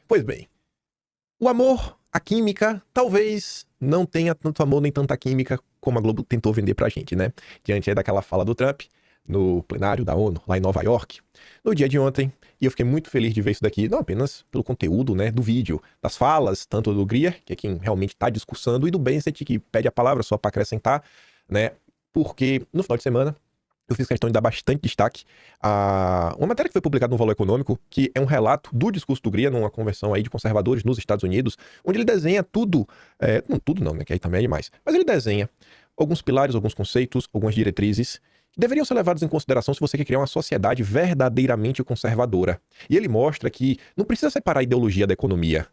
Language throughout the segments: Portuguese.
Pois bem, o amor, a química, talvez não tenha tanto amor nem tanta química como a Globo tentou vender pra gente, né? Diante aí daquela fala do Trump no plenário da ONU, lá em Nova York, no dia de ontem, e eu fiquei muito feliz de ver isso daqui, não apenas pelo conteúdo, né, do vídeo, das falas, tanto do Greer, que é quem realmente está discursando, e do Bensett, que pede a palavra só para acrescentar, né, porque no final de semana eu fiz questão de dar bastante destaque a uma matéria que foi publicada no Valor Econômico, que é um relato do discurso do Greer numa convenção aí de conservadores nos Estados Unidos, onde ele desenha tudo, não tudo não, né, que aí também é demais, mas ele desenha alguns pilares, alguns conceitos, algumas diretrizes que deveriam ser levados em consideração se você quer criar uma sociedade verdadeiramente conservadora. E ele mostra que não precisa separar a ideologia da economia,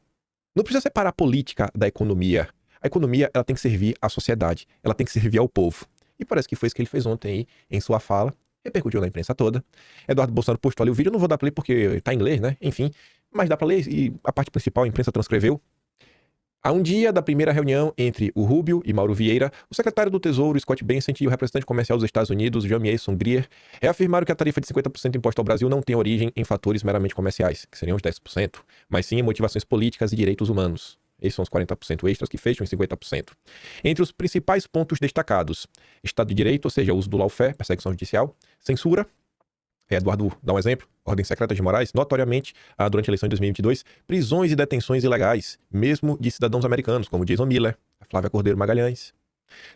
não precisa separar a política da economia. A economia, ela tem que servir à sociedade, ela tem que servir ao povo. E parece que foi isso que ele fez ontem aí, em sua fala, repercutiu na imprensa toda. Eduardo Bolsonaro postou ali o vídeo, eu não vou dar play porque tá em inglês, né? Enfim, mas dá pra ler e a parte principal a imprensa transcreveu. Há um dia da primeira reunião entre o Rubio e Mauro Vieira, o secretário do Tesouro, Scott Bessent, e o representante comercial dos Estados Unidos, Jamieson Greer, reafirmaram que a tarifa de 50% imposta ao Brasil não tem origem em fatores meramente comerciais, que seriam os 10%, mas sim em motivações políticas e direitos humanos. Esses são os 40% extras que fecham em 50%. Entre os principais pontos destacados, Estado de Direito, ou seja, uso do lawfare, perseguição judicial, censura, Eduardo dá um exemplo, ordem secreta de Moraes, notoriamente, durante a eleição de 2022, prisões e detenções ilegais, mesmo de cidadãos americanos, como Jason Miller, a Flávia Cordeiro Magalhães.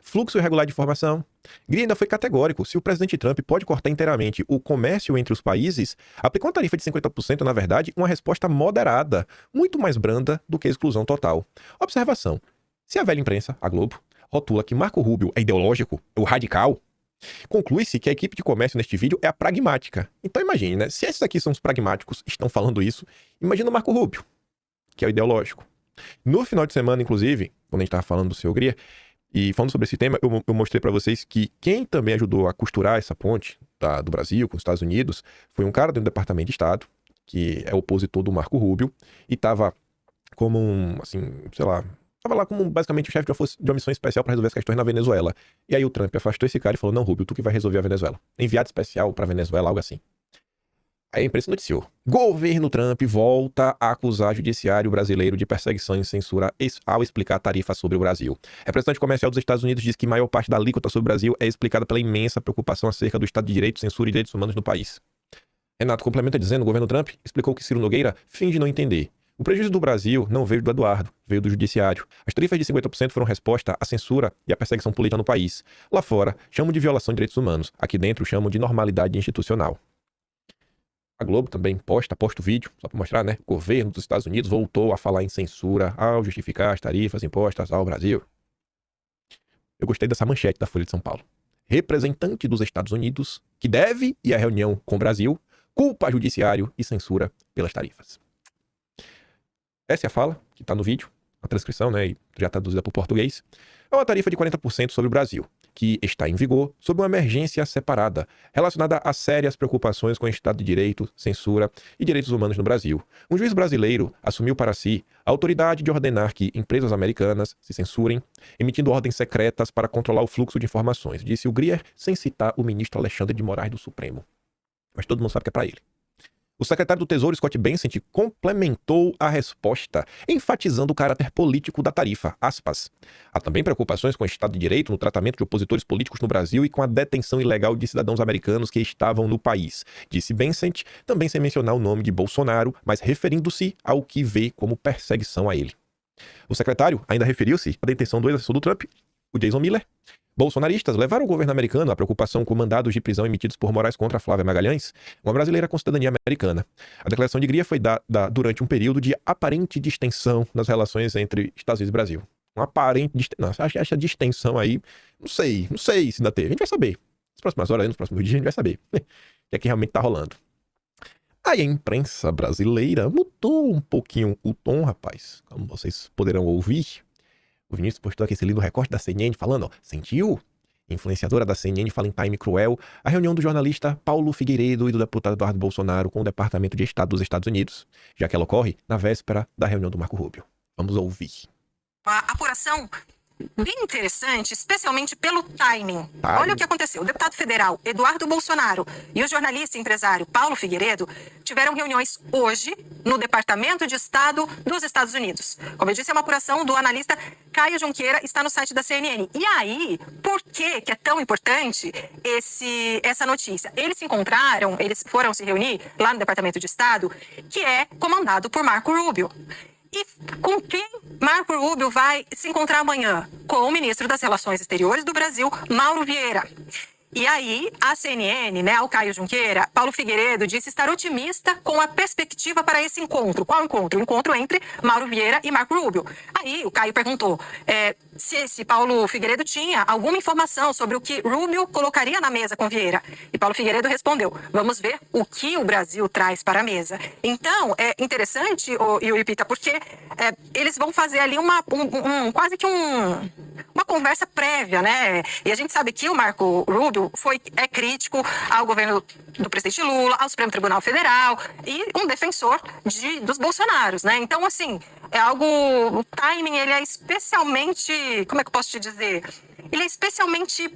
Fluxo irregular de informação. Greer ainda foi categórico. Se o presidente Trump pode cortar inteiramente o comércio entre os países, aplicou uma tarifa de 50%, na verdade, uma resposta moderada, muito mais branda do que a exclusão total. Observação. Se a velha imprensa, a Globo, rotula que Marco Rubio é ideológico, o radical, conclui-se que a equipe de comércio neste vídeo é a pragmática. Então imagine, né? Se esses aqui são os pragmáticos, estão falando isso, imagina o Marco Rubio, que é o ideológico. No final de semana, inclusive, quando a gente estava falando do seu Greer, e falando sobre esse tema, eu mostrei para vocês que quem também ajudou a costurar essa ponte do Brasil com os Estados Unidos foi um cara do Departamento de Estado, que é opositor do Marco Rubio, e estava como assim, sei lá, estava lá como basicamente o chefe de uma missão especial para resolver as questões na Venezuela. E aí o Trump afastou esse cara e falou: não, Rubio, tu que vai resolver a Venezuela. Enviado especial para Venezuela, algo assim. Aí a imprensa noticiou: governo Trump volta a acusar judiciário brasileiro de perseguição e censura ao explicar tarifas sobre o Brasil. Representante comercial dos Estados Unidos diz que maior parte da alíquota sobre o Brasil é explicada pela imensa preocupação acerca do Estado de Direito, censura e direitos humanos no país. Renato complementa dizendo: o governo Trump explicou que Ciro Nogueira finge não entender. O prejuízo do Brasil não veio do Eduardo, veio do judiciário. As tarifas de 50% foram resposta à censura e à perseguição política no país. Lá fora, chamam de violação de direitos humanos. Aqui dentro, chamam de normalidade institucional. A Globo também posta o vídeo, só para mostrar, né? O governo dos Estados Unidos voltou a falar em censura ao justificar as tarifas impostas ao Brasil. Eu gostei dessa manchete da Folha de São Paulo. Representante dos Estados Unidos, que deve ir à reunião com o Brasil, culpa judiciário e censura pelas tarifas. Essa é a fala que está no vídeo, a transcrição, né, e já traduzida para o português. É uma tarifa de 40% sobre o Brasil, que está em vigor sob uma emergência separada, relacionada a sérias preocupações com o Estado de Direito, censura e direitos humanos no Brasil. Um juiz brasileiro assumiu para si a autoridade de ordenar que empresas americanas se censurem, emitindo ordens secretas para controlar o fluxo de informações, disse o Greer, sem citar o ministro Alexandre de Moraes do Supremo. Mas todo mundo sabe que é para ele. O secretário do Tesouro, Scott Bessent, complementou a resposta, enfatizando o caráter político da tarifa. Aspas. Há também preocupações com o Estado de Direito no tratamento de opositores políticos no Brasil e com a detenção ilegal de cidadãos americanos que estavam no país, disse Bessent, também sem mencionar o nome de Bolsonaro, mas referindo-se ao que vê como perseguição a ele. O secretário ainda referiu-se à detenção do ex-assessor do Trump, o Jason Miller. Bolsonaristas levaram o governo americano à preocupação com mandados de prisão emitidos por Moraes contra Flávia Magalhães, uma brasileira com cidadania americana. A declaração de Greer foi dada durante um período de aparente distensão nas relações entre Estados Unidos e Brasil. Uma aparente distensão. Essa distensão aí, não sei se ainda teve. A gente vai saber. Nas próximas horas, nos próximos dias, a gente vai saber o que é que realmente tá rolando. Aí a imprensa brasileira mudou um pouquinho o tom, rapaz. Como vocês poderão ouvir. O Vinícius postou aqui esse lindo recorte da CNN falando, ó, sentiu? Influenciadora da CNN fala em time cruel a reunião do jornalista Paulo Figueiredo e do deputado Eduardo Bolsonaro com o Departamento de Estado dos Estados Unidos, já que ela ocorre na véspera da reunião do Marco Rubio. Vamos ouvir. A apuração bem interessante, especialmente pelo timing. Olha o que aconteceu. O deputado federal Eduardo Bolsonaro e o jornalista e empresário Paulo Figueiredo tiveram reuniões hoje no Departamento de Estado dos Estados Unidos. Como eu disse, é uma apuração do analista Caio Junqueira, está no site da CNN. E aí, por que é tão importante essa notícia? Eles se encontraram, eles foram se reunir lá no Departamento de Estado, que é comandado por Marco Rubio. E com quem Marco Rubio vai se encontrar amanhã? Com o ministro das Relações Exteriores do Brasil, Mauro Vieira. E aí, a CNN, né, o Caio Junqueira, Paulo Figueiredo disse estar otimista com a perspectiva para esse encontro. Qual encontro? O encontro entre Mauro Vieira e Marco Rubio. Aí, o Caio perguntou se Paulo Figueiredo tinha alguma informação sobre o que Rubio colocaria na mesa com Vieira. E Paulo Figueiredo respondeu: vamos ver o que o Brasil traz para a mesa. Então, é interessante, Yuri Pita, porque eles vão fazer ali quase que uma conversa prévia, né? E a gente sabe que o Marco Rubio é crítico ao governo do presidente Lula, ao Supremo Tribunal Federal e um defensor dos Bolsonaros, né? Então, assim, o timing, ele é especialmente, como é que eu posso te dizer? Ele é especialmente